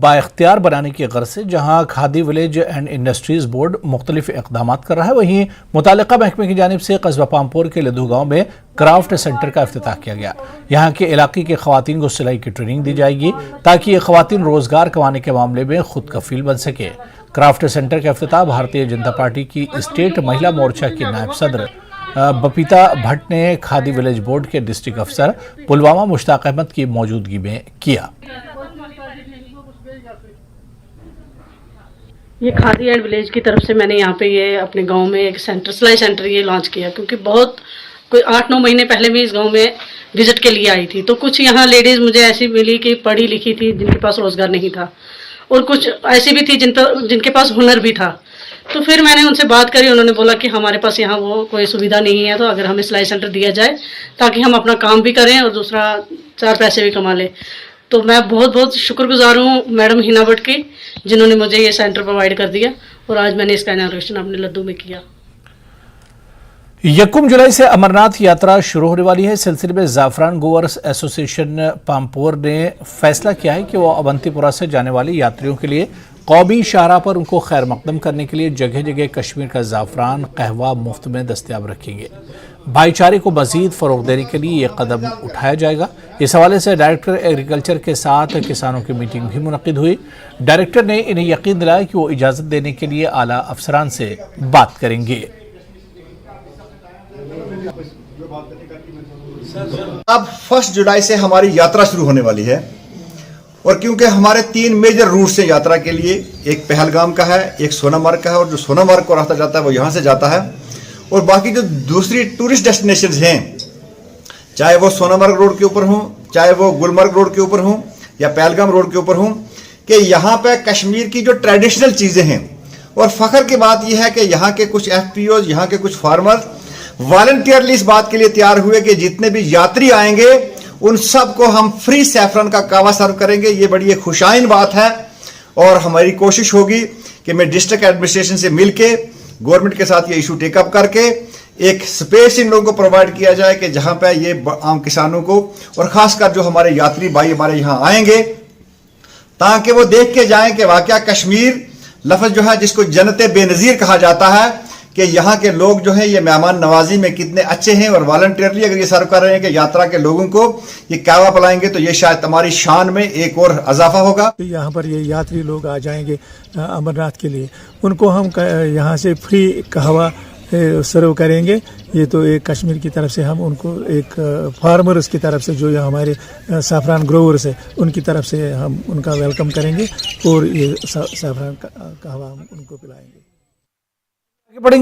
बाइख्तियार बनाने की गर्ज से जहां khadi village and industries board मुख्तलिफ इकदाम कर रहा है, वहीं मुतालिका महकमे की जानिब से कस्बा पामपुर के लद्दू गांव में क्राफ्ट सेंटर का इफ्तिताह किया गया। यहाँ के इलाके के खवातीन को सिलाई की ट्रेनिंग दी जाएगी ताकि ये खवातीन रोजगार कमाने के मामले में खुद कफील बन सके। क्राफ्ट सेंटर का इफ्तिताह भारतीय जनता पार्टी की स्टेट महिला मोर्चा की नायब सदर बपीता भट्ट ने खादी विलेज बोर्ड के डिस्ट्रिक्ट अफसर पुलवामा मुश्ताक अहमद की मौजूदगी में किया। ये खादी एंड विलेज की तरफ से मैंने यहाँ पे ये अपने गांव में एक सेंटर, सिलाई सेंटर ये लॉन्च किया, क्योंकि बहुत कोई 8-9 महीने पहले मैं इस गांव में विजिट के लिए आई थी, तो कुछ यहाँ लेडीज मुझे ऐसी मिली कि पढ़ी लिखी थी, जिनके पास रोजगार नहीं था, और कुछ ऐसी भी थी जिनके पास हुनर भी था। तो फिर मैंने उनसे बात करी, उन्होंने बोला कि हमारे पास यहाँ वो कोई सुविधा नहीं है, तो अगर हमें सिलाई सेंटर दिया जाए ताकि हम अपना काम भी करें और दूसरा 4 पैसे भी कमा लें। तो मैं बहुत बहुत शुक्रगुजार हूँ मैडम हिना भट्ट की, जिन्होंने मुझे ये सेंटर प्रोवाइड कर दिया और आज मैंने इसका इनॉग्रेशन अपने लद्दू में किया। 1 जुलाई से अमरनाथ यात्रा शुरू होने वाली है। इस सिलसिले में जाफरान गोवर्स एसोसिएशन पामपुर ने फैसला किया है कि वो अवंतीपुरा से जाने वाले यात्रियों के लिए कौमी शाहराह पर उनको खैर मकदम करने के लिए जगह जगह कश्मीर का जाफरान कहवा मुफ्त में दस्तियाब रखेंगे। भाईचारे को मजीद फरोग देने के लिए ये कदम उठाया जाएगा। इस हवाले से डायरेक्टर एग्रीकल्चर के साथ किसानों की मीटिंग भी मुनक्किद हुई। डायरेक्टर ने इन्हें यकीन दिलाया कि वो इजाज़त देने के लिए आला अफसरान से बात करेंगे। अब 1 जुलाई से हमारी यात्रा शुरू होने वाली है, और क्योंकि हमारे 3 मेजर रूट्स हैं यात्रा के लिए, एक पहलगाम का है, एक सोनामर्ग का है, और जो सोनामर्ग को रास्ता जाता है वो यहाँ से जाता है, और बाकी जो दूसरी टूरिस्ट डेस्टिनेशंस हैं, चाहे वो सोनामर्ग रोड के ऊपर हों, चाहे वो गुलमर्ग रोड के ऊपर हों या पहलगाम रोड के ऊपर हों, कि यहाँ पे कश्मीर की जो ट्रेडिशनल चीज़ें हैं, और फ़ख्र की बात यह है कि यहाँ के कुछ FPOs, यहाँ के कुछ फार्मर्स वॉलंटियरली इस बात के लिए तैयार हुए कि जितने भी यात्री आएंगे उन सबको हम फ्री सैफरन का कहवा सर्व करेंगे। ये बड़ी एक खुशाइन बात है, और हमारी कोशिश होगी कि मैं डिस्ट्रिक्ट एडमिनिस्ट्रेशन से मिलके गवर्नमेंट के साथ ये इशू टेकअप करके एक स्पेस इन लोगों को प्रोवाइड किया जाए कि जहां पे ये आम किसानों को और खासकर जो हमारे यात्री भाई हमारे यहाँ आएंगे, ताकि वो देख के जाएं कि वाकया कश्मीर लफ्ज़ जो है जिसको जन्नत बेनज़ीर कहा जाता है, कि यहाँ के लोग जो है ये मेहमान नवाजी में कितने अच्छे हैं, और वॉलंटियरली अगर ये सर्व कर रहे हैं कि यात्रा के लोगों को ये कहवा पिलाएंगे, तो ये शायद हमारी शान में एक और इजाफा होगा। तो यहाँ पर ये यात्री लोग आ जाएंगे अमरनाथ के लिए, उनको हम यहाँ से फ्री कहवा सर्व करेंगे। ये तो एक कश्मीर की तरफ से हम उनको एक फार्मर्स की तरफ से जो यहाँ हमारे साफरान ग्रोवर्स है उनकी तरफ से हम उनका वेलकम करेंगे, और ये साफरान कहवा हम उनको पिलाएंगे। आगे बढ़ेंगे।